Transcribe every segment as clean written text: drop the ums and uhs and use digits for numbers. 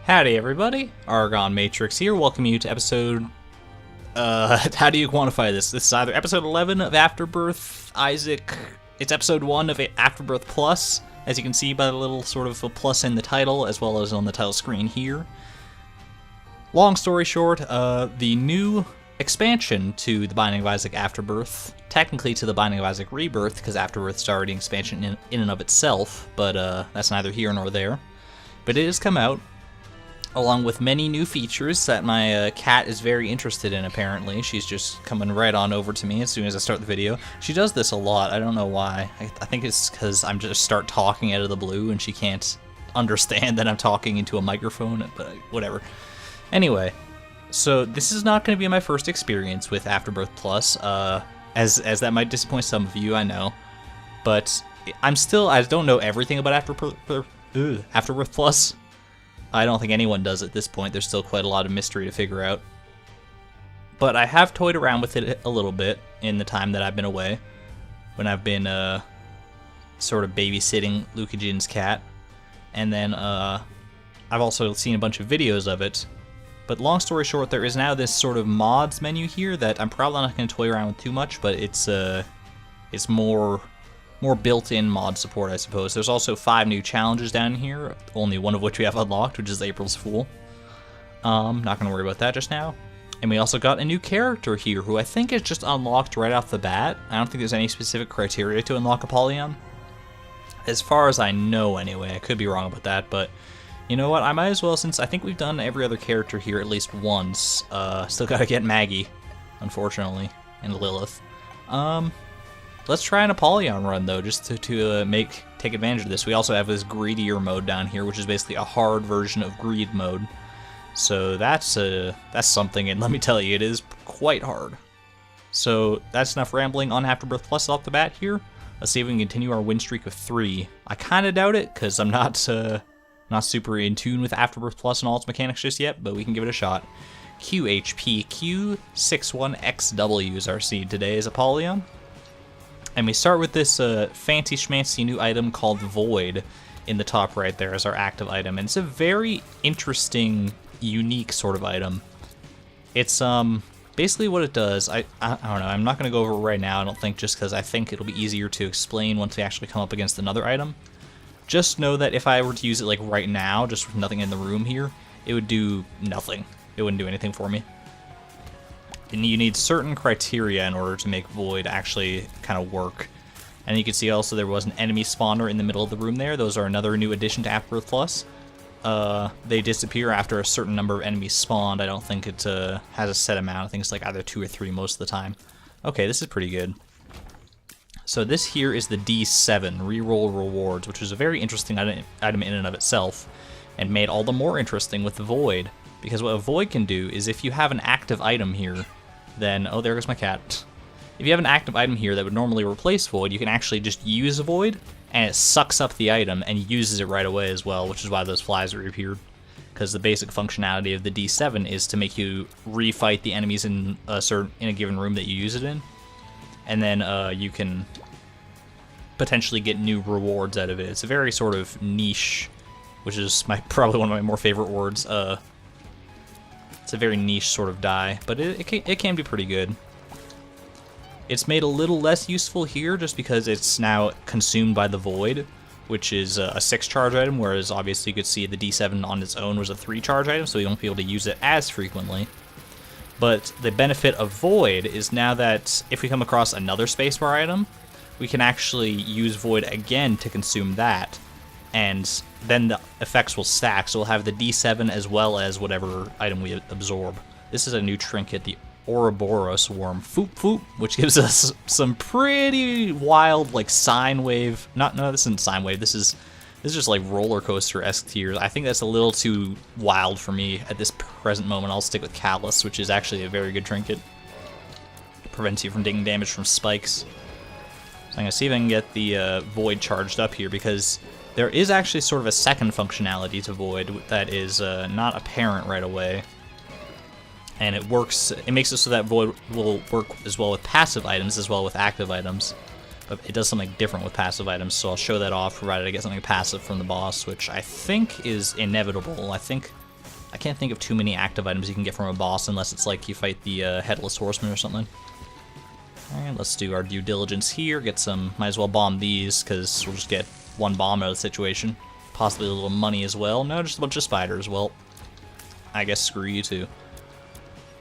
Howdy everybody, ArgonMatrix here, welcome you to episode, how do you quantify this? This is either episode 11 of Afterbirth, Isaac, it's episode 1 of Afterbirth Plus, as you can see by the little sort of a plus in the title, as well as on the title screen here. Long story short, the new expansion to the Binding of Isaac Afterbirth, technically to the Binding of Isaac Rebirth, because Afterbirth's already an expansion in and of itself, but that's neither here nor there. But it has come out, along with many new features that my cat is very interested in, apparently. She's just coming right on over to me as soon as I start the video. She does this a lot, I don't know why. I think it's because I'm just start talking out of the blue and she can't understand that I'm talking into a microphone, but whatever. Anyway, so this is not going to be my first experience with Afterbirth Plus, as that might disappoint some of you, I know. But I don't know everything about Afterbirth Plus. I don't think anyone does at this point. There's still quite a lot of mystery to figure out. But I have toyed around with it a little bit in the time that I've been away, when I've been sort of babysitting Lucajin's cat. And then I've also seen a bunch of videos of it. But long story short, there is now this sort of mods menu here that I'm probably not going to toy around with too much, but it's more built-in mod support, I suppose. There's also 5 new challenges down here, only one of which we have unlocked, which is April's Fool. Not gonna worry about that just now. And we also got a new character here, who I think is just unlocked right off the bat. I don't think there's any specific criteria to unlock Apollyon. As far as I know, anyway. I could be wrong about that, but you know what? I might as well, since I think we've done every other character here at least once. Still gotta get Maggie, unfortunately, and Lilith. Let's try an Apollyon run, though, just to take advantage of this. We also have this greedier mode down here, which is basically a hard version of greed mode. So that's something, and let me tell you, it is quite hard. So that's enough rambling on Afterbirth Plus off the bat here. Let's see if we can continue our win streak of 3. I kind of doubt it, because I'm not super in tune with Afterbirth Plus and all its mechanics just yet, but we can give it a shot. QHPQ 61XW is our seed today, is Apollyon. And we start with this fancy schmancy new item called Void in the top right there as our active item. And it's a very interesting, unique sort of item. It's basically what it does, I don't know, I'm not going to go over it right now, I don't think, just because I think it'll be easier to explain once we actually come up against another item. Just know that if I were to use it like right now, just with nothing in the room here, it would do nothing. It wouldn't do anything for me. And you need certain criteria in order to make Void actually kind of work. And you can see also there was an enemy spawner in the middle of the room there. Those are another new addition to Afterbirth Plus. They disappear after a certain number of enemies spawned. I don't think it has a set amount. I think it's like either 2 or 3 most of the time. Okay, this is pretty good. So this here is the D7, Reroll Rewards, which is a very interesting item in and of itself, and made all the more interesting with the Void. Because what a Void can do is if you have an active item here, then, oh, there goes my cat. If you have an active item here that would normally replace Void, you can actually just use a Void, and it sucks up the item and uses it right away as well, which is why those flies reappeared. Because the basic functionality of the D7 is to make you refight the enemies in a given room that you use it in, and then you can potentially get new rewards out of it. It's a very sort of niche, which is probably one of my more favorite words. It's a very niche sort of die, but it can be pretty good. It's made a little less useful here just because it's now consumed by the Void, which is a 6 charge item, whereas obviously you could see the D7 on its own was a 3 charge item, so you won't be able to use it as frequently. But the benefit of Void is now that if we come across another spacebar item, we can actually use Void again to consume that. And then the effects will stack, so we'll have the D7 as well as whatever item we absorb. This is a new trinket, the Ouroboros Worm, Foop Foop, which gives us some pretty wild, like, sine wave. No, this isn't sine wave. This is just like roller coaster-esque tiers. I think that's a little too wild for me at this present moment. I'll stick with Callus, which is actually a very good trinket. It prevents you from taking damage from spikes. So I'm gonna see if I can get the Void charged up here, because there is actually sort of a second functionality to Void that is not apparent right away. And it makes it so that Void will work as well with passive items as well with active items. But it does something different with passive items, so I'll show that off provided I get something passive from the boss, which I think is inevitable. I think I can't think of too many active items you can get from a boss unless it's like you fight the Headless Horseman or something. Alright, let's do our due diligence here. Get some, might as well bomb these, because we'll just get one bomb out of the situation. Possibly a little money as well. No, just a bunch of spiders. Well, I guess screw you too.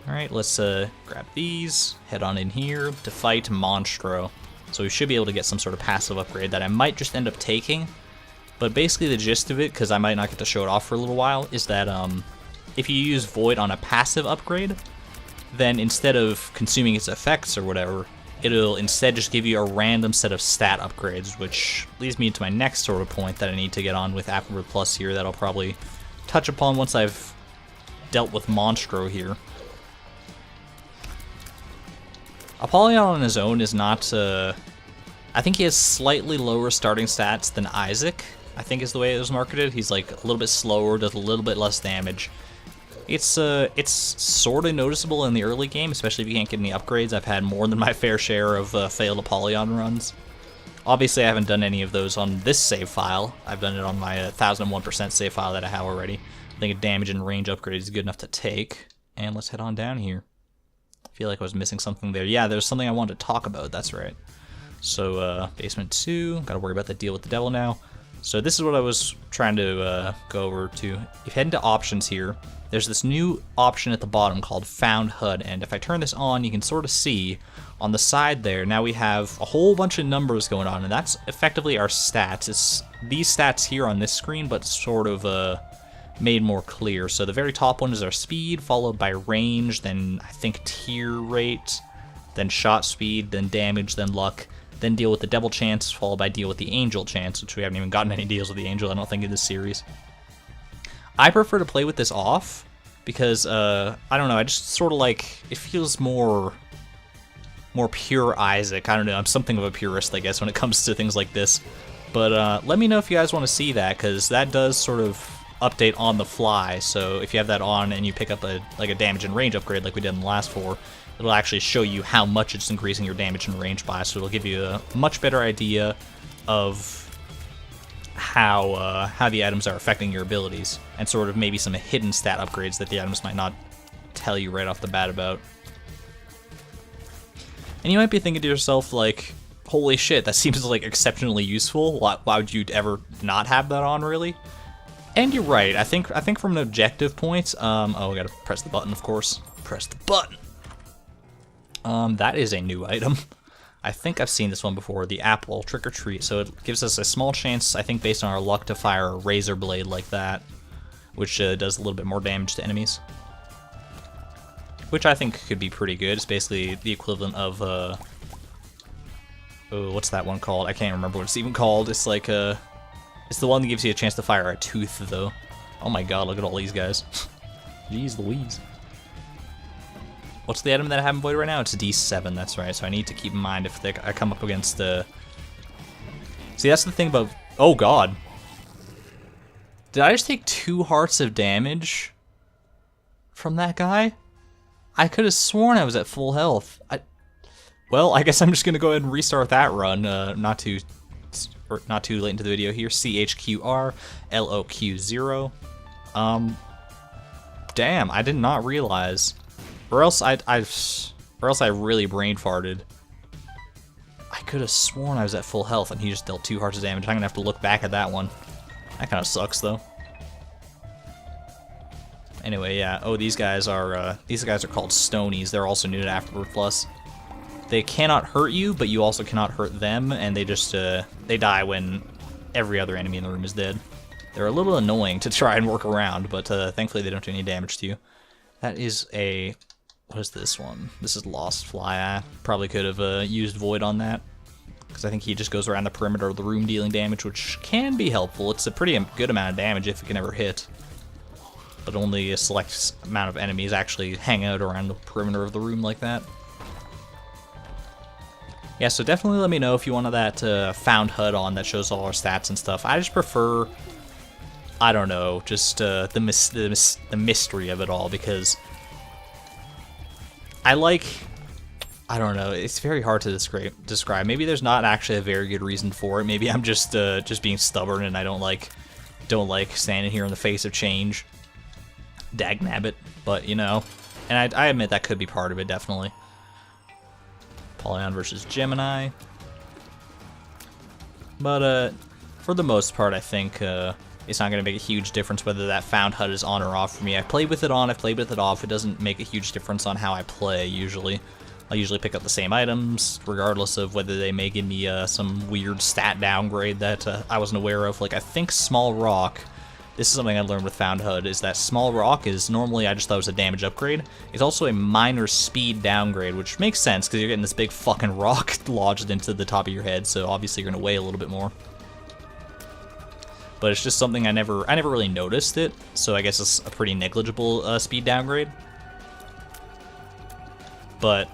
Alright, let's grab these, head on in here to fight Monstro. So we should be able to get some sort of passive upgrade that I might just end up taking. But basically the gist of it, because I might not get to show it off for a little while, is that if you use Void on a passive upgrade, then instead of consuming its effects or whatever, it'll instead just give you a random set of stat upgrades, which leads me to my next sort of point that I need to get on with Afterbirth Plus here that I'll probably touch upon once I've dealt with Monstro here. Apollyon on his own is not, I think he has slightly lower starting stats than Isaac, I think is the way it was marketed. He's like a little bit slower, does a little bit less damage. It's sort of noticeable in the early game, especially if you can't get any upgrades. I've had more than my fair share of failed Apollyon runs. Obviously, I haven't done any of those on this save file. I've done it on my 1001% save file that I have already. I think a damage and range upgrade is good enough to take. And let's head on down here. I feel like I was missing something there. Yeah, there's something I wanted to talk about, that's right. So, basement 2, gotta worry about the deal with the devil now. So this is what I was trying to go over to. If you head into options here, there's this new option at the bottom called Found HUD, and if I turn this on, you can sort of see on the side there, now we have a whole bunch of numbers going on, and that's effectively our stats. It's these stats here on this screen, but sort of made more clear. So the very top one is our speed, followed by range, then I think tier rate, then shot speed, then damage, then luck, then deal with the devil chance, followed by deal with the angel chance, which we haven't even gotten any deals with the angel, I don't think, in this series. I prefer to play with this off, because, I don't know, I just sort of like, it feels more pure Isaac. I don't know, I'm something of a purist, I guess, when it comes to things like this. But let me know if you guys want to see that, because that does sort of update on the fly, so if you have that on and you pick up a damage and range upgrade like we did in the last 4, it'll actually show you how much it's increasing your damage and range by, so it'll give you a much better idea of how the items are affecting your abilities, and sort of maybe some hidden stat upgrades that the items might not tell you right off the bat about. And you might be thinking to yourself, like, holy shit, that seems like exceptionally useful. Why would you ever not have that on, really? And you're right. I think from an objective point, oh, we gotta press the button, of course. Press the button. That is a new item. I think I've seen this one before, the apple, trick or treat. So it gives us a small chance, I think based on our luck, to fire a razor blade like that, which does a little bit more damage to enemies. Which I think could be pretty good. It's basically the equivalent of, oh, what's that one called? I can't remember what it's even called. It's like, it's the one that gives you a chance to fire a tooth, though. Oh my god, look at all these guys. Jeez Louise. What's the item that I have in Void right now? It's D7, that's right. So I need to keep in mind if I come up against the... See, that's the thing about... Oh god. Did I just take 2 hearts of damage from that guy? I could have sworn I was at full health. Well, I guess I'm just going to go ahead and restart that run. Not too late into the video here. CHQR LOQ0. Damn, I did not realize... Or else I really brain farted. I could have sworn I was at full health and he just dealt 2 hearts of damage. I'm gonna have to look back at that one. That kind of sucks though. Anyway, yeah. Oh, these guys are called Stonies. They're also new to Afterbirth Plus. They cannot hurt you, but you also cannot hurt them, and they just they die when every other enemy in the room is dead. They're a little annoying to try and work around, but thankfully they don't do any damage to you. That is a... What is this one? This is Lost Fly. I probably could have used Void on that, because I think he just goes around the perimeter of the room dealing damage, which can be helpful. It's a pretty good amount of damage if it can ever hit, but only a select amount of enemies actually hang out around the perimeter of the room like that. Yeah, so definitely let me know if you want that Found HUD on that shows all our stats and stuff. I just prefer, I don't know, just the mystery of it all, because I don't know, it's very hard to describe. Maybe there's not actually a very good reason for it. Maybe I'm just being stubborn and I don't like standing here in the face of change. Dagnabbit, but you know, and I admit that could be part of it, definitely. Apollyon versus Gemini. But for the most part, I think it's not going to make a huge difference whether that found HUD is on or off for me. I've played with it on, I've played with it off. It doesn't make a huge difference on how I play, usually. I usually pick up the same items, regardless of whether they may give me some weird stat downgrade that I wasn't aware of. Like, I think Small Rock, this is something I learned with Found HUD, is that Small Rock is normally, I just thought it was a damage upgrade. It's also a minor speed downgrade, which makes sense, because you're getting this big fucking rock lodged into the top of your head, so obviously you're going to weigh a little bit more. But it's just something I never really noticed it, so I guess it's a pretty negligible speed downgrade. But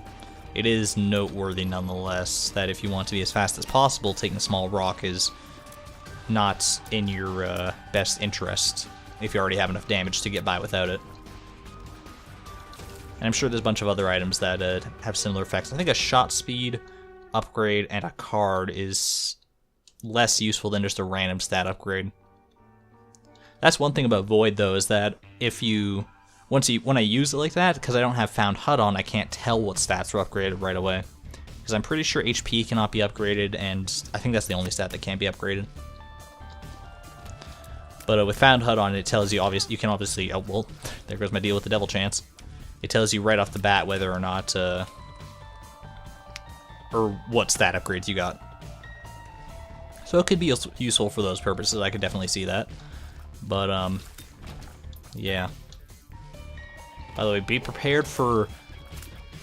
it is noteworthy nonetheless that if you want to be as fast as possible, taking Small Rock is not in your best interest if you already have enough damage to get by without it. And I'm sure there's a bunch of other items that have similar effects. I think a shot speed upgrade and a card is less useful than just a random stat upgrade. That's one thing about Void, though, is that if you when I use it like that, because I don't have Found HUD on, I can't tell what stats are upgraded right away. Because I'm pretty sure HP cannot be upgraded, and I think that's the only stat that can't be upgraded. But with Found HUD on, it tells you, you can obviously, oh well, there goes my deal with the Devil Chance. It tells you right off the bat whether or not, or what stat upgrades you got. So it could be useful for those purposes, I could definitely see that. But, yeah. By the way, be prepared for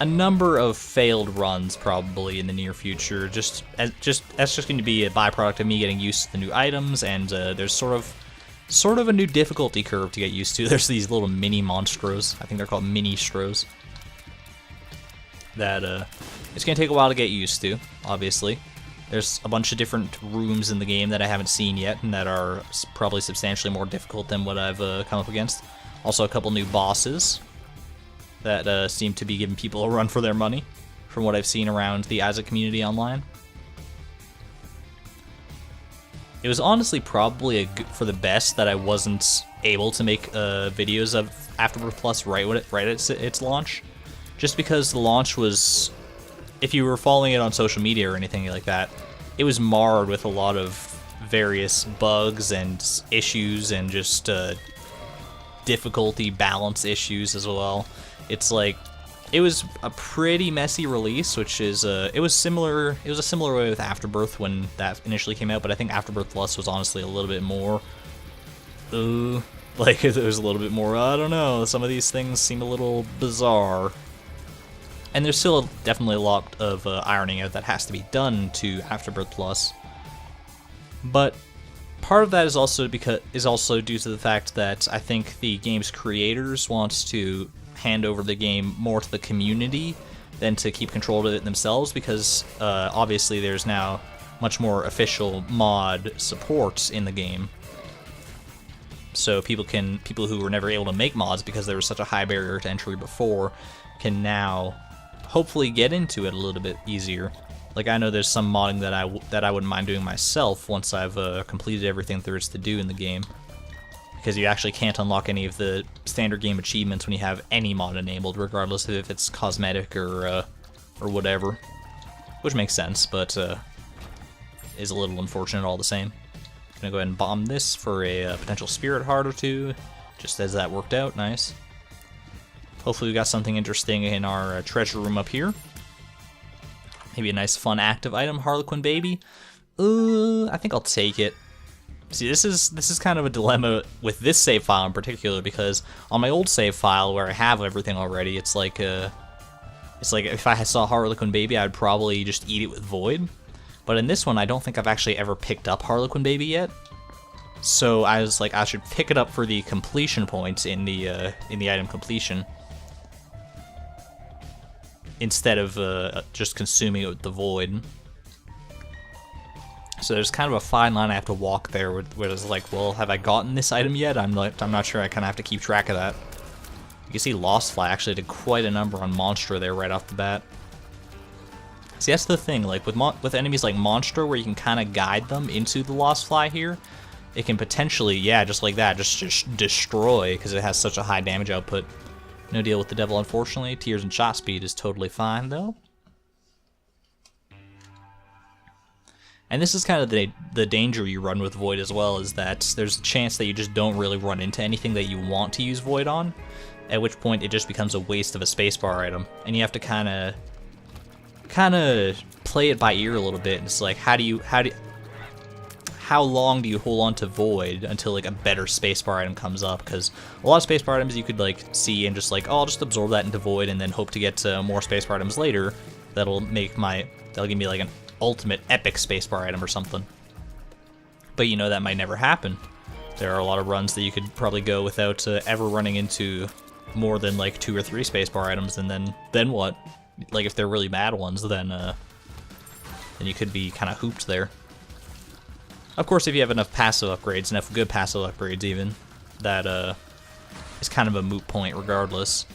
a number of failed runs probably in the near future. That's just going to be a byproduct of me getting used to the new items, and there's sort of a new difficulty curve to get used to. There's these little mini monstros. I think they're called mini-stros. That it's going to take a while to get used to, obviously. There's a bunch of different rooms in the game that I haven't seen yet, and that are probably substantially more difficult than what I've come up against. Also a couple new bosses that seem to be giving people a run for their money, from what I've seen around the Isaac community online. It was honestly probably for the best that I wasn't able to make videos of Afterbirth Plus right at its launch, just because the launch was, if you were following it on social media or anything like that, it was marred with a lot of various bugs and issues and just difficulty balance issues as well. It's like, it was a pretty messy release, which is it was a similar way with Afterbirth when that initially came out, but I think Afterbirth Plus was honestly a little bit more like, it was a little bit more, I don't know, some of these things seem a little bizarre. And there's still definitely a lot of ironing out that has to be done to Afterbirth Plus. But part of that is also due to the fact that I think the game's creators want to hand over the game more to the community than to keep control of it themselves, because obviously there's now much more official mod support in the game. So people who were never able to make mods because there was such a high barrier to entry before can now hopefully get into it a little bit easier. Like, I know there's some modding that I wouldn't mind doing myself once I've completed everything there is to do in the game, because you actually can't unlock any of the standard game achievements when you have any mod enabled, regardless of if it's cosmetic or whatever, which makes sense, but is a little unfortunate all the same. Gonna go ahead and bomb this for a potential spirit heart or two, just as that worked out. Nice. Hopefully we got something interesting in our treasure room up here. Maybe a nice fun active item, Harlequin Baby. I think I'll take it. See, this is kind of a dilemma with this save file in particular, because on my old save file where I have everything already, it's like if I saw Harlequin Baby, I'd probably just eat it with Void. But in this one, I don't think I've actually ever picked up Harlequin Baby yet. So I was like, I should pick it up for the completion points in the item completion, instead of just consuming it with the Void. So there's kind of a fine line I have to walk there where it's like, well, have I gotten this item yet? I'm not sure. I kind of have to keep track of that. You can see Lost Fly actually did quite a number on Monstra there right off the bat. See, that's the thing, like with enemies like Monstra, where you can kind of guide them into the Lost Fly here, it can potentially, yeah, just like that, just destroy, because it has such a high damage output. No deal with the devil, unfortunately. Tears and shot speed is totally fine, though. And this is kind of the danger you run with Void as well, is that there's a chance that you just don't really run into anything that you want to use Void on, at which point it just becomes a waste of a spacebar item. And you have to kind of play it by ear a little bit, and it's like, how long do you hold on to Void until like a better spacebar item comes up? Because a lot of spacebar items you could like see and just like, oh, I'll just absorb that into Void and then hope to get more spacebar items later. That'll give me like an ultimate epic spacebar item or something. But you know that might never happen. There are a lot of runs that you could probably go without ever running into more than like 2 or 3 spacebar items, and then what? Like if they're really bad ones, then you could be kind of hooped there. Of course, if you have enough passive upgrades, enough good passive upgrades even, that is kind of a moot point regardless.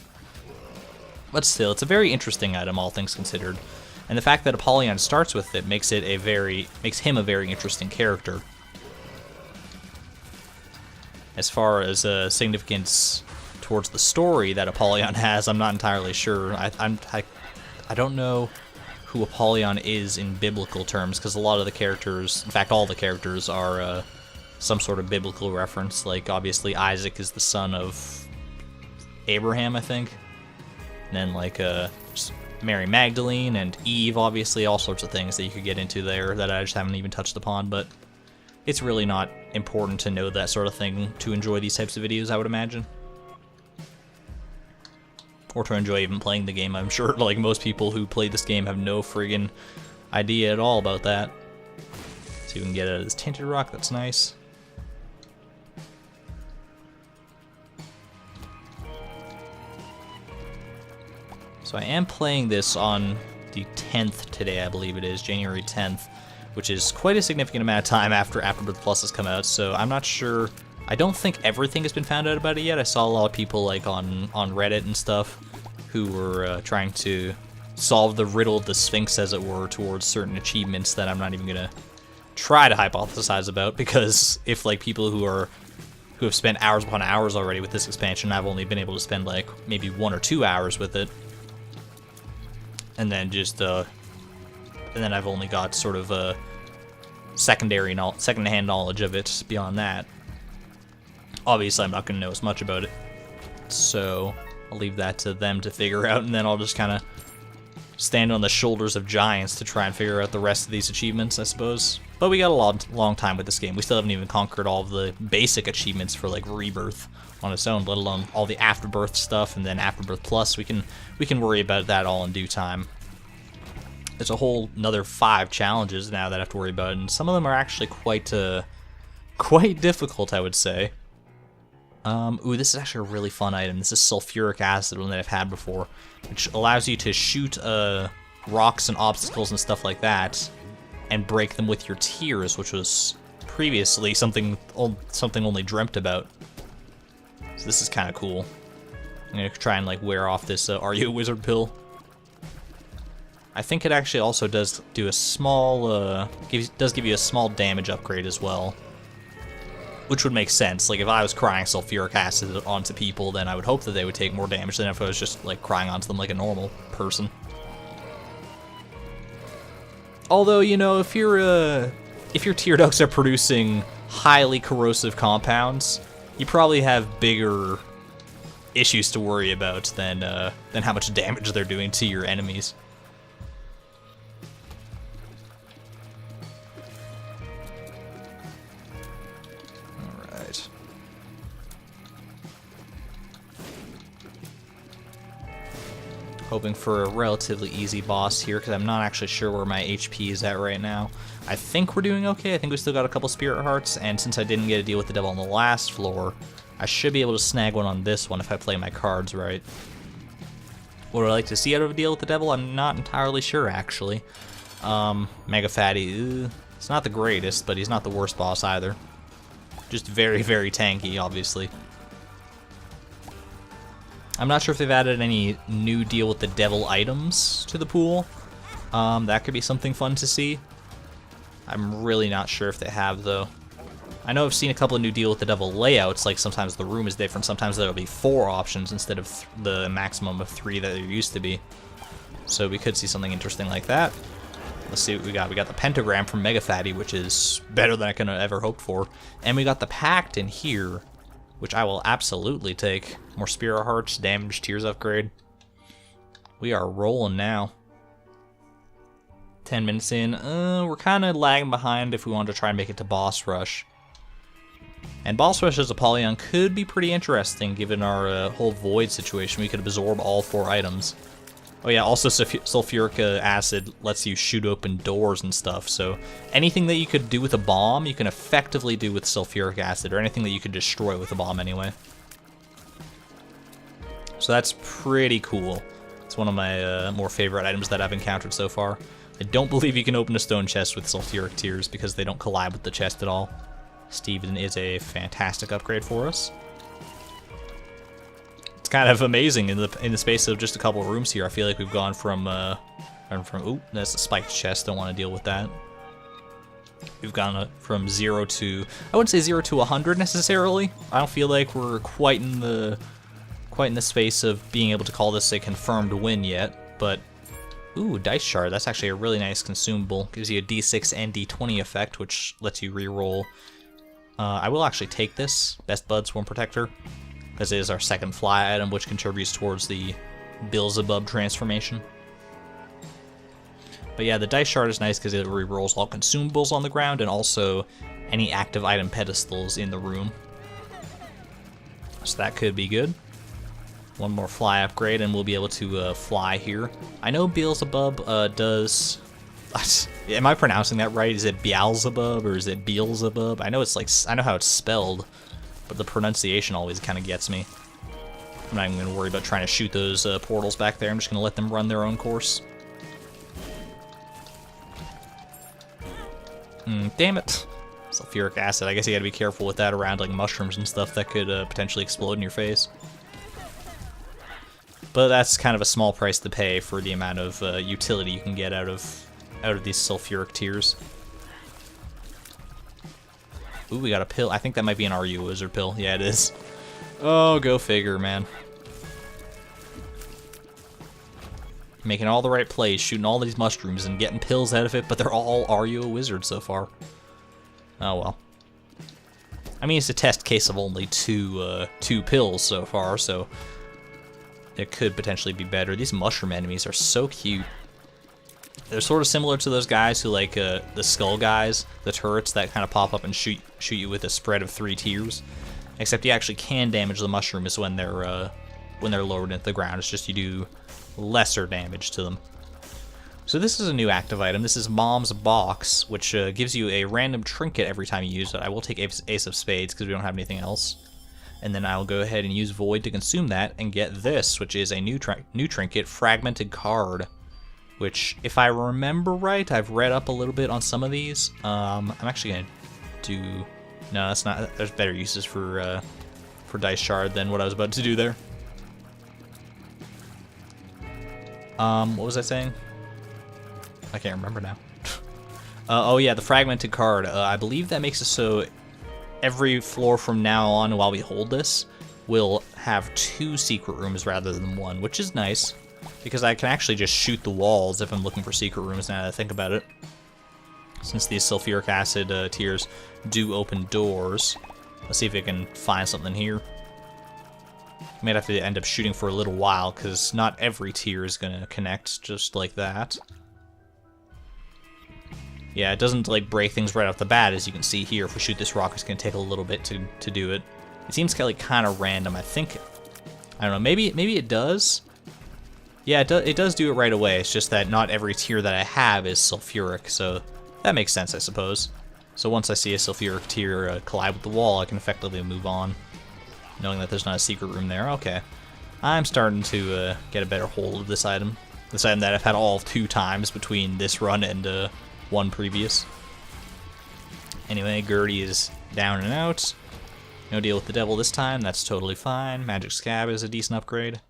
But still, it's a very interesting item, all things considered. And the fact that Apollyon starts with it makes him a very interesting character. As far as significance towards the story that Apollyon has, I'm not entirely sure. I don't know who Apollyon is in biblical terms, because a lot of the characters, in fact all the characters, are some sort of biblical reference. Like obviously Isaac is the son of Abraham, I think. And then like just Mary Magdalene and Eve, obviously, all sorts of things that you could get into there that I just haven't even touched upon, but it's really not important to know that sort of thing to enjoy these types of videos, I would imagine. Or to enjoy even playing the game. I'm sure like most people who play this game have no friggin' idea at all about that. So you can get out of this tinted rock, that's nice. So I am playing this on the 10th today, I believe it is, January 10th, which is quite a significant amount of time after Afterbirth Plus has come out, so I'm not sure. I don't think everything has been found out about it yet. I saw a lot of people like on Reddit and stuff who were trying to solve the riddle of the Sphinx, as it were, towards certain achievements that I'm not even gonna try to hypothesize about, because if like people who have spent hours upon hours already with this expansion, I've only been able to spend like maybe 1 or 2 hours with it, and then just and then I've only got sort of a second-hand knowledge of it beyond that. Obviously, I'm not going to know as much about it, so I'll leave that to them to figure out, and then I'll just kind of stand on the shoulders of giants to try and figure out the rest of these achievements, I suppose. But we got a long time with this game. We still haven't even conquered all of the basic achievements for like Rebirth on its own, let alone all the Afterbirth stuff, and then Afterbirth Plus. We can worry about that all in due time. There's a whole another 5 challenges now that I have to worry about, and some of them are actually quite difficult, I would say. Ooh, this is actually a really fun item. This is sulfuric acid, one that I've had before, which allows you to shoot rocks and obstacles and stuff like that, and break them with your tears, which was previously something only dreamt about. So this is kind of cool. I'm gonna try and like wear off this Are You a Wizard pill. I think it actually also does do a small does give you a small damage upgrade as well, which would make sense. Like if I was crying sulfuric acid onto people, then I would hope that they would take more damage than if I was just like crying onto them like a normal person. Although, you know, if your tear ducts are producing highly corrosive compounds, you probably have bigger issues to worry about than how much damage they're doing to your enemies. Hoping for a relatively easy boss here, because I'm not actually sure where my HP is at right now. I think we're doing okay. I think we still got a couple spirit hearts, and since I didn't get a deal with the devil on the last floor, I should be able to snag one on this one if I play my cards right. Would I like to see out of a deal with the devil? I'm not entirely sure, actually. Mega Fatty, it's not the greatest, but he's not the worst boss either. Just very, very tanky, obviously. I'm not sure if they've added any new deal with the devil items to the pool. That could be something fun to see. I'm really not sure if they have, though. I know I've seen a couple of new Deal with the Devil layouts, like sometimes the room is different, sometimes there'll be 4 options instead of the maximum of 3 that there used to be. So we could see something interesting like that. Let's see what we got. We got the Pentagram from Mega Fatty, which is better than I could have ever hoped for. And we got the Pact in here, which I will absolutely take. More Spirit Hearts, damage, Tears upgrade. We are rolling now. 10 minutes in. We're kind of lagging behind if we wanted to try and make it to Boss Rush. And Boss Rush as Apollyon could be pretty interesting given our whole Void situation. We could absorb all 4 items. Oh yeah, also sulfuric acid lets you shoot open doors and stuff, so anything that you could do with a bomb, you can effectively do with sulfuric acid, or anything that you could destroy with a bomb anyway. So that's pretty cool. It's one of my more favorite items that I've encountered so far. I don't believe you can open a stone chest with sulfuric tears because they don't collide with the chest at all. Steven is a fantastic upgrade for us. It's kind of amazing in the space of just a couple of rooms here. I feel like we've gone from ooh, that's a spiked chest. Don't want to deal with that. We've gone from 0 to, I wouldn't say 0 to 100 necessarily. I don't feel like we're quite in the space of being able to call this a confirmed win yet. But ooh, dice shard. That's actually a really nice consumable. Gives you a D6 and D20 effect, which lets you reroll. I will actually take this Best Bud Swarm Protector, because it is our second fly item, which contributes towards the Beelzebub transformation. But yeah, the dice shard is nice because it rerolls all consumables on the ground and also any active item pedestals in the room. So that could be good. One more fly upgrade and we'll be able to fly here. I know Beelzebub does... Am I pronouncing that right? Is it Beelzebub or is it Beelzebub? I know it's like, I know how it's spelled, but the pronunciation always kind of gets me. I'm not even going to worry about trying to shoot those portals back there. I'm just going to let them run their own course. Damn it. Sulfuric acid. I guess you got to be careful with that around like mushrooms and stuff that could potentially explode in your face. But that's kind of a small price to pay for the amount of utility you can get out of these sulfuric tears. Ooh, we got a pill. I think that might be an RU wizard pill. Yeah, it is. Oh, go figure, man. Making all the right plays, shooting all these mushrooms and getting pills out of it, but they're all RU a wizard so far. Oh well. I mean, it's a test case of only two pills so far, so it could potentially be better. These mushroom enemies are so cute. They're sort of similar to those guys who like the skull guys, the turrets that kind of pop up and shoot you with a spread of 3 tiers. Except you actually can damage the mushrooms when they're lowered into the ground. It's just you do lesser damage to them. So this is a new active item. This is Mom's Box, which gives you a random trinket every time you use it. I will take Ace of Spades because we don't have anything else. And then I'll go ahead and use Void to consume that and get this, which is a new trinket, Fragmented Card. Which, if I remember right, I've read up a little bit on some of these. I'm actually gonna do... No, that's not... There's better uses for Dice Shard than what I was about to do there. What was I saying? I can't remember now. Oh yeah, the Fragmented Card. I believe that makes it so every floor from now on while we hold this will have 2 secret rooms rather than 1, which is nice. Because I can actually just shoot the walls if I'm looking for secret rooms now that I think about it. Since these sulfuric acid tiers do open doors. Let's see if I can find something here. Might have to end up shooting for a little while because not every tier is going to connect just like that. Yeah, it doesn't like break things right off the bat, as you can see here. If we shoot this rock, it's going to take a little bit to do it. It seems kind of random. I think, I don't know, maybe it does. Yeah, it does do it right away. It's just that not every tier that I have is sulfuric, so that makes sense, I suppose. So once I see a sulfuric tier collide with the wall, I can effectively move on, knowing that there's not a secret room there. Okay, I'm starting to get a better hold of this item. This item that I've had all 2 times between this run and one previous. Anyway, Gertie is down and out. No deal with the devil this time. That's totally fine. Magic Scab is a decent upgrade.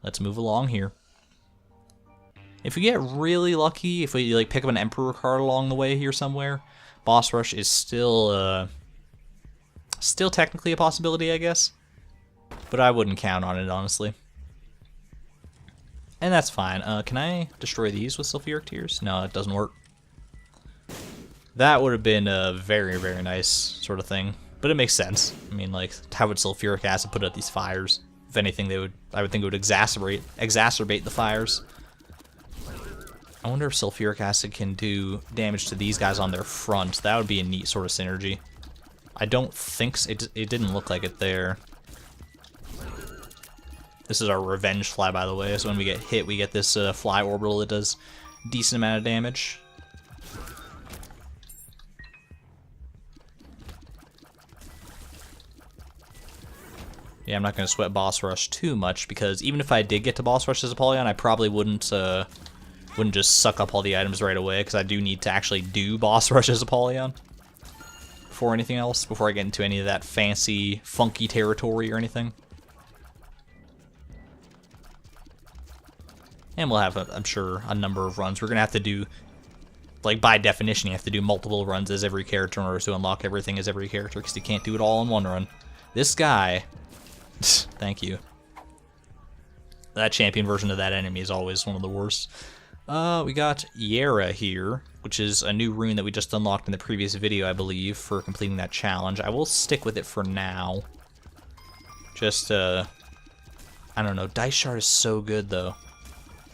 Let's move along here. If we get really lucky, if we like pick up an Emperor card along the way here somewhere, Boss Rush is still Still technically a possibility, I guess. But I wouldn't count on it, honestly. And that's fine. Can I destroy these with sulfuric tears? No, it doesn't work. That would have been a very, very nice sort of thing. But it makes sense. I mean, like, how would sulfuric acid put out these fires? If anything, I would think it would exacerbate the fires. I wonder if sulfuric acid can do damage to these guys on their front. That would be a neat sort of synergy. I don't think so. It didn't look like it there. This is our revenge fly, by the way. So when we get hit, we get this fly orbital that does a decent amount of damage. Yeah, I'm not going to sweat boss rush too much, because even if I did get to boss rush as Apollyon, I probably wouldn't just suck up all the items right away, because I do need to actually do boss rush as Apollyon before anything else, before I get into any of that fancy, funky territory or anything. And we'll have, I'm sure, a number of runs. We're going to have to do, like, by definition, you have to do multiple runs as every character in order to unlock everything as every character, because you can't do it all in one run. This guy, thank you. That champion version of that enemy is always one of the worst. We got Yera here, which is a new rune that we just unlocked in the previous video, I believe, for completing that challenge. I will stick with it for now. Just, I don't know. Dice Shard is so good, though.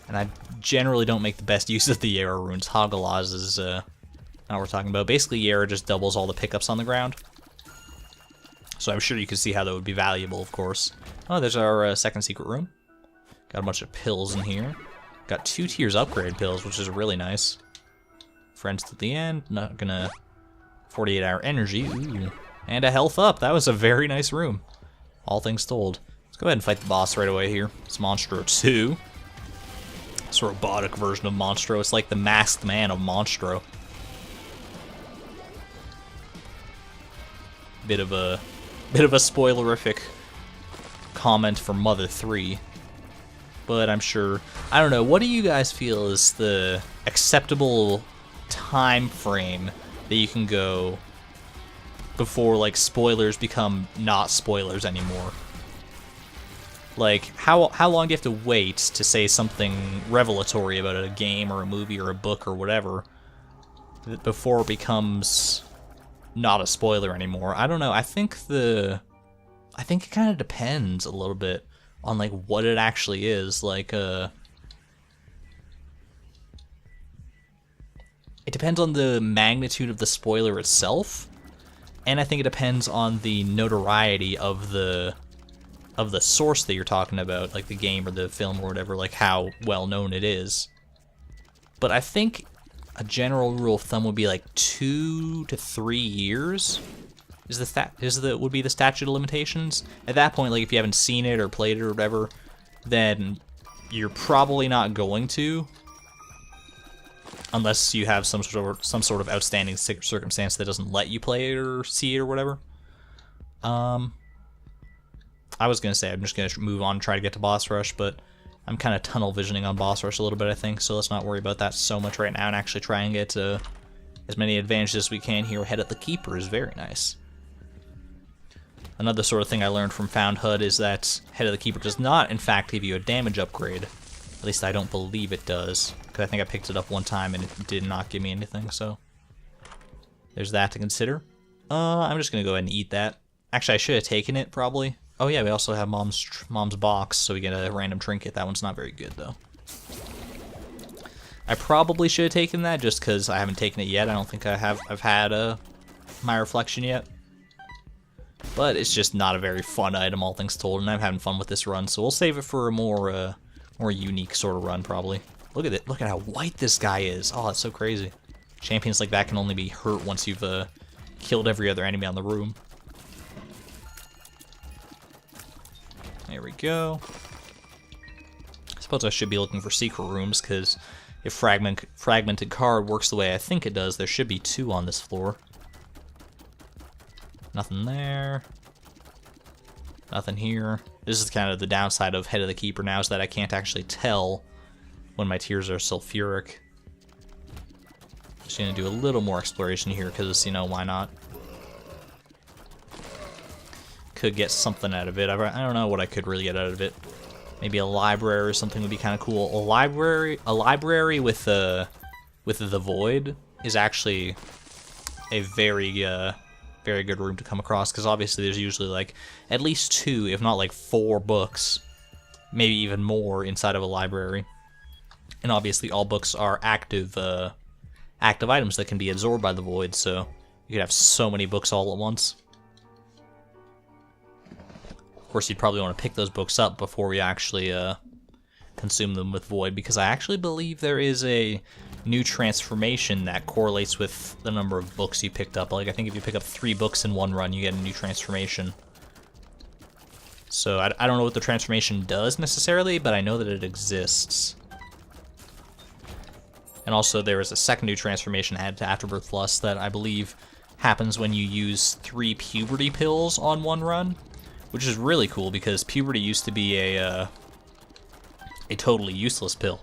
And I generally don't make the best use of the Yera runes. Hagalaz is not what we're talking about. Basically, Yera just doubles all the pickups on the ground. So I'm sure you can see how that would be valuable, of course. Oh, there's our second secret room. Got a bunch of pills in here. Got 2 tiers upgrade pills, which is really nice. Friends to the end. Not gonna... 48-hour energy. Ooh. And a health up. That was a very nice room. All things told. Let's go ahead and fight the boss right away here. It's Monstro 2. It's a robotic version of Monstro. It's like the masked man of Monstro. Bit of a spoilerific comment for Mother 3. But I'm sure, I don't know, what do you guys feel is the acceptable time frame that you can go before, like, spoilers become not spoilers anymore? Like, how long do you have to wait to say something revelatory about a game or a movie or a book or whatever before it becomes not a spoiler anymore? I don't know. I think it kind of depends a little bit on, like, what it actually is. Like, it depends on the magnitude of the spoiler itself, and I think it depends on the notoriety of the source that you're talking about, like the game or the film or whatever, like how well known it is. But I think a general rule of thumb would be like 2 to 3 years would be the statute of limitations. At that point, like, if you haven't seen it or played it or whatever, then you're probably not going to, unless you have some sort of outstanding circumstance that doesn't let you play it or see it or whatever. I was gonna say I'm just gonna move on and try to get to boss rush, but I'm kind of tunnel visioning on boss rush a little bit, I think, so let's not worry about that so much right now and actually try and get as many advantages as we can here. Head at the Keeper is very nice. Another sort of thing I learned from Found HUD is that Head of the Keeper does not, in fact, give you a damage upgrade. At least I don't believe it does, because I think I picked it up one time and it did not give me anything, so there's that to consider. I'm just going to go ahead and eat that. Actually, I should have taken it, probably. Oh yeah, we also have Mom's box, so we get a random trinket. That one's not very good, though. I probably should have taken that, just because I haven't taken it yet. I don't think I've had my reflection yet. But it's just not a very fun item, all things told, and I'm having fun with this run, so we'll save it for a more unique sort of run, probably. Look at it. Look at how white this guy is. Oh, that's so crazy. Champions like that can only be hurt once you've killed every other enemy on the room. There we go. I suppose I should be looking for secret rooms, because if fragmented card works the way I think it does, there should be 2 on this floor. Nothing there. Nothing here. This is kind of the downside of Head of the Keeper now, is that I can't actually tell when my tiers are sulfuric. Just gonna do a little more exploration here, because, you know, why not? could get something out of it. I don't know what I could really get out of it. Maybe a library or something would be kind of cool. A library with the void is actually a very good room to come across, because obviously there's usually like at least 2, if not like 4 books, maybe even more inside of a library. And obviously all books are active items that can be absorbed by the void, so you could have so many books all at once. Of course, you'd probably want to pick those books up before we actually consume them with void, because I actually believe there is a new transformation that correlates with the number of books you picked up. Like, I think if you pick up 3 books in one run, you get a new transformation. So I don't know what the transformation does necessarily, but I know that it exists. And also there is a second new transformation added to Afterbirth Plus that I believe happens when you use 3 puberty pills on one run, which is really cool because puberty used to be a totally useless pill.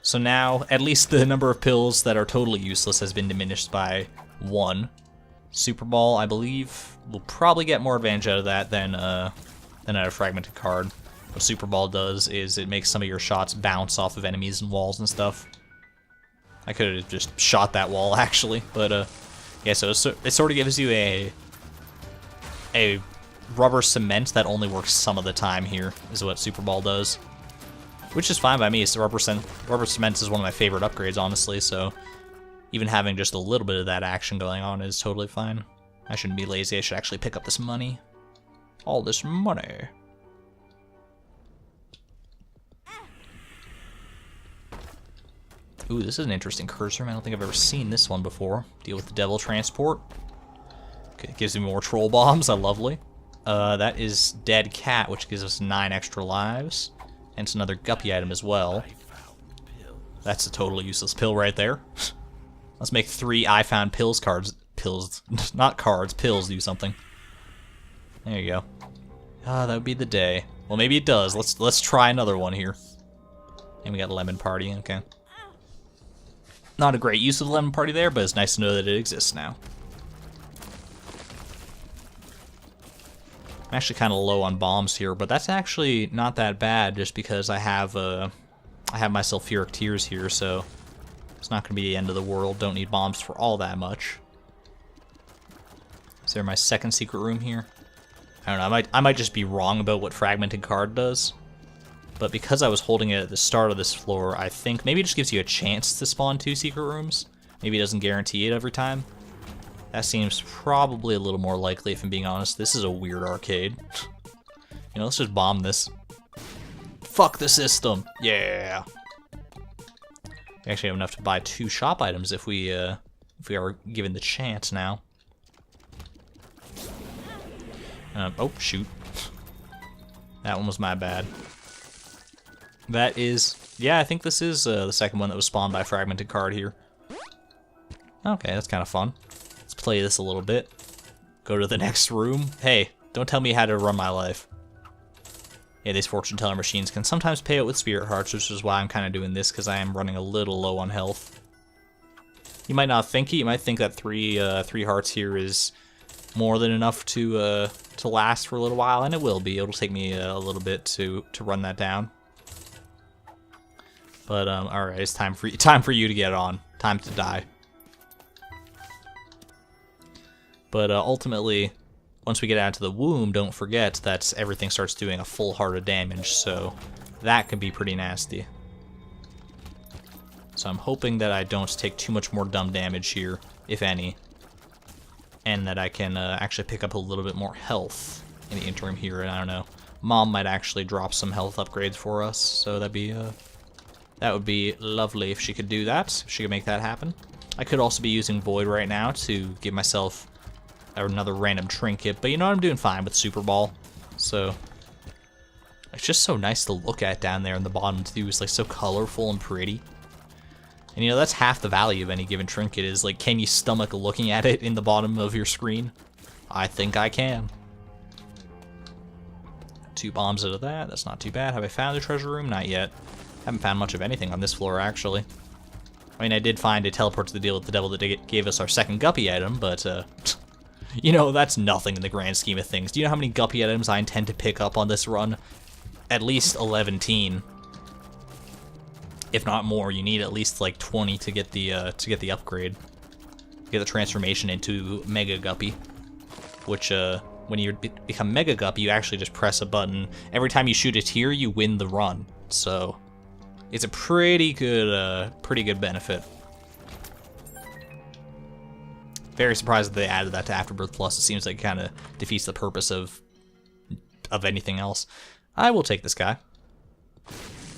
So now, at least the number of pills that are totally useless has been diminished by 1. Super Ball, I believe, will probably get more advantage out of that than out of Fragmented Card. What Super Ball does is it makes some of your shots bounce off of enemies and walls and stuff. I could have just shot that wall, actually, but yeah, so it sort of gives you a rubber cement that only works some of the time here, is what Super Ball does. Which is fine by me. It's rubber cement is one of my favorite upgrades, honestly, so even having just a little bit of that action going on is totally fine. I shouldn't be lazy, I should actually pick up this money. All this money. Ooh, this is an interesting cursor. I don't think I've ever seen this one before. Deal with the Devil Transport. Okay, gives me more troll bombs, lovely. That is Dead Cat, which gives us 9 extra lives. And it's another guppy item as well. That's a totally useless pill right there. Let's make 3 I found pills cards. Pills, not cards, pills do something. There you go. Ah, that would be the day. Well, maybe it does. Let's try another one here. And we got Lemon Party, okay. Not a great use of the Lemon Party there, but it's nice to know that it exists now. I'm actually kind of low on bombs here, but that's actually not that bad just because I have my Sulfuric Tears here, so it's not going to be the end of the world. Don't need bombs for all that much. Is there my second secret room here? I don't know, I might just be wrong about what Fragmented Card does. But because I was holding it at the start of this floor, I think maybe it just gives you a chance to spawn 2 secret rooms. Maybe it doesn't guarantee it every time. That seems probably a little more likely, if I'm being honest. This is a weird arcade. You know, let's just bomb this. Fuck the system! Yeah! We actually have enough to buy 2 shop items if we are given the chance now. Oh, shoot. That one was my bad. That is... Yeah, I think this is the second one that was spawned by Fragmented Card here. Okay, that's kind of fun. Let's play this a little bit. Go to the next room. Hey, don't tell me how to run my life. Yeah, these fortune teller machines can sometimes pay out with spirit hearts, which is why I'm kind of doing this, because I am running a little low on health. You might not think it. You might think that three hearts here is more than enough to last for a little while, and it will be. It'll take me a little bit to run that down. But all right, it's time for you to get on. Time to die. But ultimately, once we get out to the womb, don't forget that everything starts doing a full heart of damage, so that can be pretty nasty. So I'm hoping that I don't take too much more dumb damage here, if any, and that I can actually pick up a little bit more health in the interim here. And I don't know, Mom might actually drop some health upgrades for us, so that would be lovely if she could do that, if she could make that happen. I could also be using Void right now to give myself another random trinket, but you know what, I'm doing fine with Super Ball. So it's just so nice to look at down there in the bottom too. It's like so colorful and pretty. And you know, that's half the value of any given trinket is like, can you stomach looking at it in the bottom of your screen? I think I can. 2 bombs out of that, that's not too bad. Have I found the treasure room? Not yet. Haven't found much of anything on this floor, actually. I mean, I did find a teleport to the deal with the devil that gave us our second guppy item, but You know, that's nothing in the grand scheme of things. Do you know how many guppy items I intend to pick up on this run? At least 11. If not more, you need at least like 20 to get the upgrade. Get the transformation into Mega Guppy. Which when you become Mega Guppy, you actually just press a button. Every time you shoot a tier, you win the run. So it's a pretty good benefit. Very surprised that they added that to Afterbirth Plus. It seems like it kind of defeats the purpose of anything else. I will take this guy.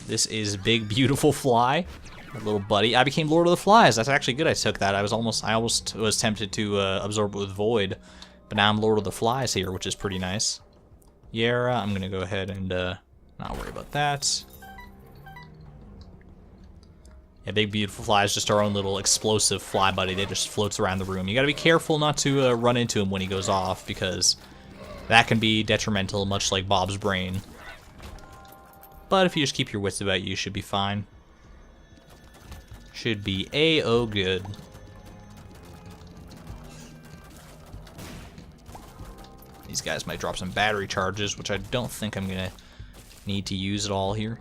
This is Big Beautiful Fly, my little buddy. I became Lord of the Flies. That's actually good. I took that. I almost was tempted to absorb it with Void, but now I'm Lord of the Flies here, which is pretty nice. Yara, I'm gonna go ahead and not worry about that. Yeah, Big Beautiful Fly is just our own little explosive fly buddy that just floats around the room. You gotta be careful not to run into him when he goes off, because that can be detrimental, much like Bob's brain. But if you just keep your wits about you, you should be fine. Should be A-O good. These guys might drop some battery charges, which I don't think I'm gonna need to use at all here.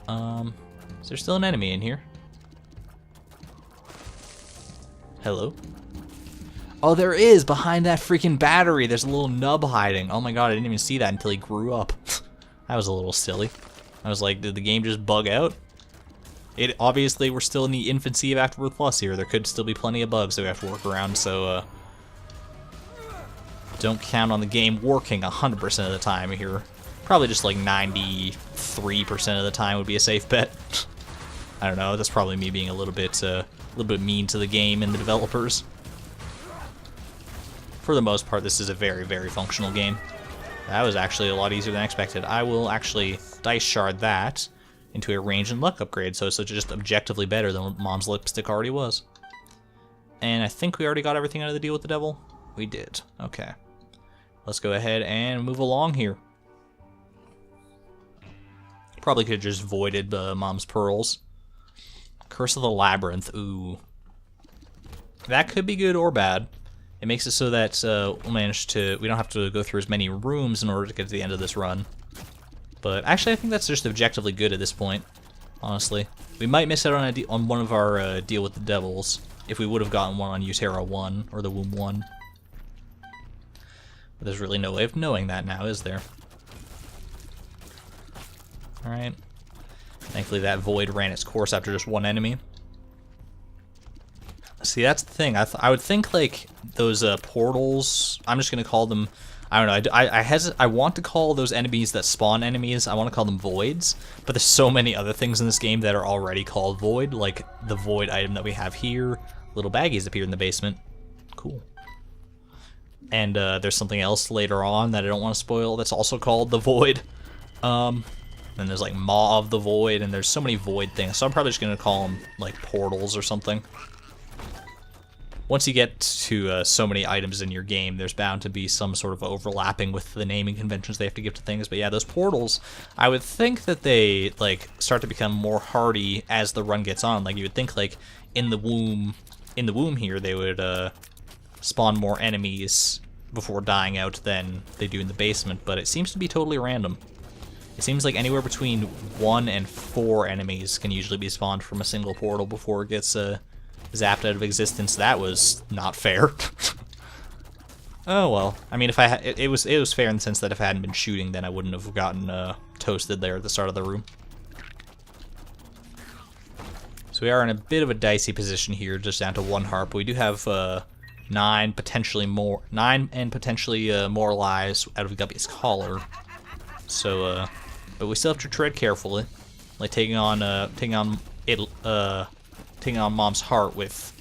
Is there still an enemy in here? Hello? Oh, there is! Behind that freaking battery, there's a little nub hiding. Oh my god, I didn't even see that until he grew up. That was a little silly. I was like, did the game just bug out? Obviously, we're still in the infancy of Afterbirth Plus here. There could still be plenty of bugs that we have to work around, so don't count on the game working 100% of the time here. Probably just like 93% of the time would be a safe bet. I don't know, that's probably me being a little bit mean to the game and the developers. For the most part, this is a very, very functional game. That was actually a lot easier than expected. I will actually dice shard that into a range and luck upgrade, so it's just objectively better than what Mom's Lipstick already was. And I think we already got everything out of the deal with the devil. We did. Okay. Let's go ahead and move along here. Probably could have just voided Mom's Pearls. Curse of the Labyrinth. Ooh. That could be good or bad. It makes it so that we don't have to go through as many rooms in order to get to the end of this run. But actually, I think that's just objectively good at this point, honestly. We might miss out on one of our deal with the devils if we would have gotten one on Utera 1 or the Womb 1. But there's really no way of knowing that now, is there? Alright. Thankfully that void ran its course after just one enemy. See, that's the thing. I would think like those portals. I'm just gonna call them. I don't know. I want to call those enemies that spawn enemies. I want to call them voids. But there's so many other things in this game that are already called void, like the void item that we have here. Little baggies appear in the basement. Cool. And there's something else later on that I don't want to spoil. That's also called the void. Then there's like Maw of the Void, and there's so many void things. So I'm probably just gonna call them like portals or something. Once you get to so many items in your game, there's bound to be some sort of overlapping with the naming conventions they have to give to things. But yeah, those portals, I would think that they like start to become more hardy as the run gets on. Like you would think like in the womb here, they would spawn more enemies before dying out than they do in the basement. But it seems to be totally random. It seems like anywhere between 1 and 4 enemies can usually be spawned from a single portal before it gets zapped out of existence. That was not fair. Oh well. I mean, if it was fair in the sense that if I hadn't been shooting, then I wouldn't have gotten toasted there at the start of the room. So we are in a bit of a dicey position here, just down to 1 heart. But we do have 9 and potentially more lives out of Guppy's collar. So, but we still have to tread carefully, like taking on Mom's heart with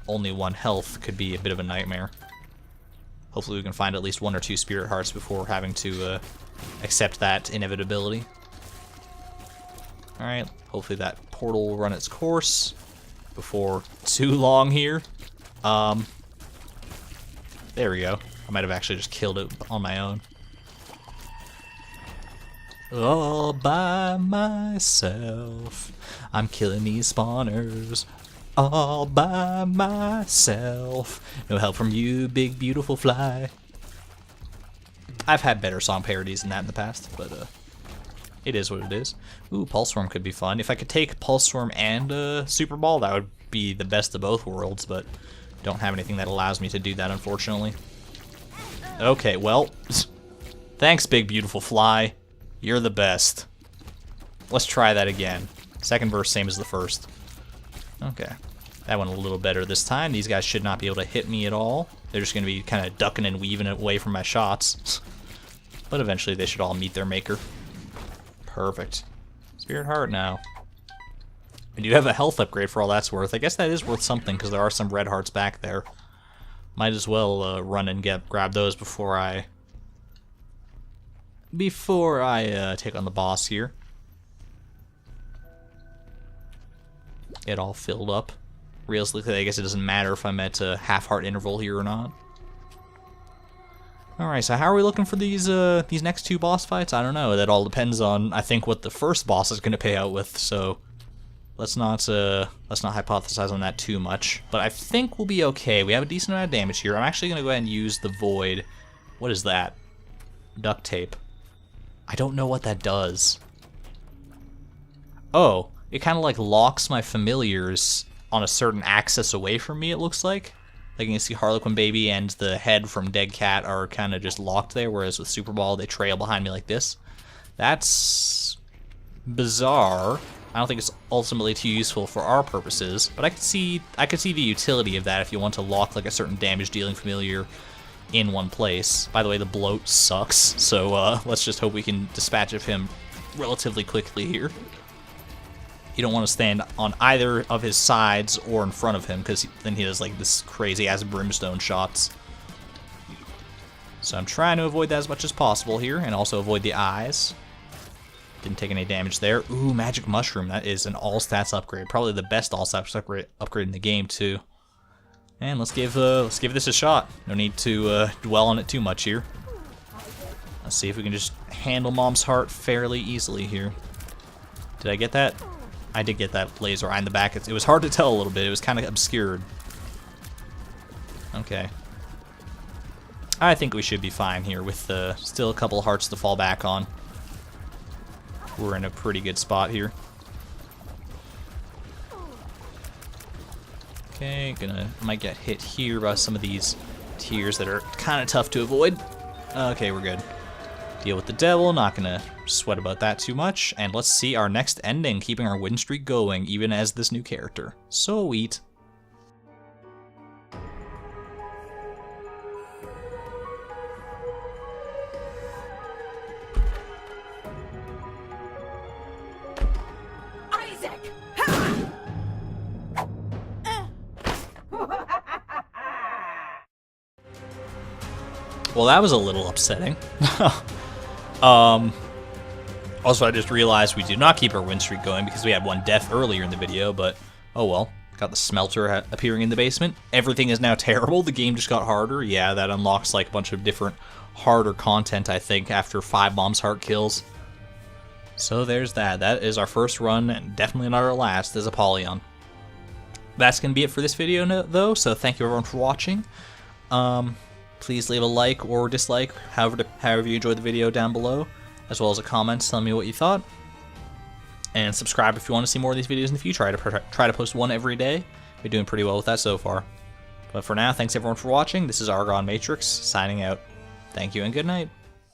only 1 health could be a bit of a nightmare. Hopefully we can find at least 1 or 2 spirit hearts before having to accept that inevitability. Alright, hopefully that portal will run its course before too long here. There we go. I might have actually just killed it on my own. All by myself, I'm killing these spawners. all by myself. No help from you, big beautiful fly. I've had better song parodies than that in the past, but it is what it is. Ooh, Pulse Swarm could be fun. If I could take Pulse Swarm and Super Ball, that would be the best of both worlds, but don't have anything that allows me to do that, unfortunately. Okay, well, thanks, big beautiful fly. You're the best. Let's try that again. Second verse, same as the first. Okay. That went a little better this time. These guys should not be able to hit me at all. They're just going to be kind of ducking and weaving away from my shots. But eventually they should all meet their maker. Perfect. Spirit Heart now. I do have a health upgrade for all that's worth. I guess that is worth something because there are some red hearts back there. Might as well run and grab those before I take on the boss here. Get all filled up. Realistically, I guess it doesn't matter if I'm at a half-heart interval here or not. Alright, so how are we looking for these next two boss fights? I don't know. That all depends on, I think, what the first boss is going to pay out with, so let's not hypothesize on that too much. But I think we'll be okay. We have a decent amount of damage here. I'm actually going to go ahead and use the Void. What is that? Duct tape. I don't know what that does. Oh, it kind of like locks my familiars on a certain axis away from me, it looks like. Like you can see Harlequin Baby and the head from Dead Cat are kind of just locked there, whereas with Super Ball they trail behind me like this. That's bizarre. I don't think it's ultimately too useful for our purposes, but I could see the utility of that if you want to lock like a certain damage dealing familiar in one place. By the way, the bloat sucks, so let's just hope we can dispatch of him relatively quickly here. You don't want to stand on either of his sides or in front of him, because then he does like this crazy-ass brimstone shots. So I'm trying to avoid that as much as possible here, and also avoid the eyes. Didn't take any damage there. Ooh, Magic Mushroom. That is an all-stats upgrade. Probably the best all-stats upgrade in the game, too. And let's give this a shot. No need to dwell on it too much here. Let's see if we can just handle Mom's Heart fairly easily here. Did I get that? I did get that laser eye in the back. It was hard to tell a little bit. It was kind of obscured. Okay. I think we should be fine here with still a couple hearts to fall back on. We're in a pretty good spot here. Okay, might get hit here by some of these tears that are kind of tough to avoid. Okay, we're good. Deal with the devil, not gonna sweat about that too much, and let's see our next ending, keeping our win streak going, even as this new character. Sweet. Isaac! Well, that was a little upsetting. Also, I just realized we did not keep our win streak going because we had one death earlier in the video, but oh well. Got the smelter appearing in the basement. Everything is now terrible. The game just got harder. Yeah, that unlocks like a bunch of different harder content, I think, after 5 Mom's Heart kills. So there's that. That is our first run, and definitely not our last, as Apollyon. That's going to be it for this video, though, so thank you everyone for watching. Please leave a like or dislike, however you enjoyed the video down below, as well as a comment telling me what you thought. And subscribe if you want to see more of these videos in the future. I try to post one every day. We're doing pretty well with that so far. But for now, thanks everyone for watching. This is ArgonMatrix, signing out. Thank you and good night.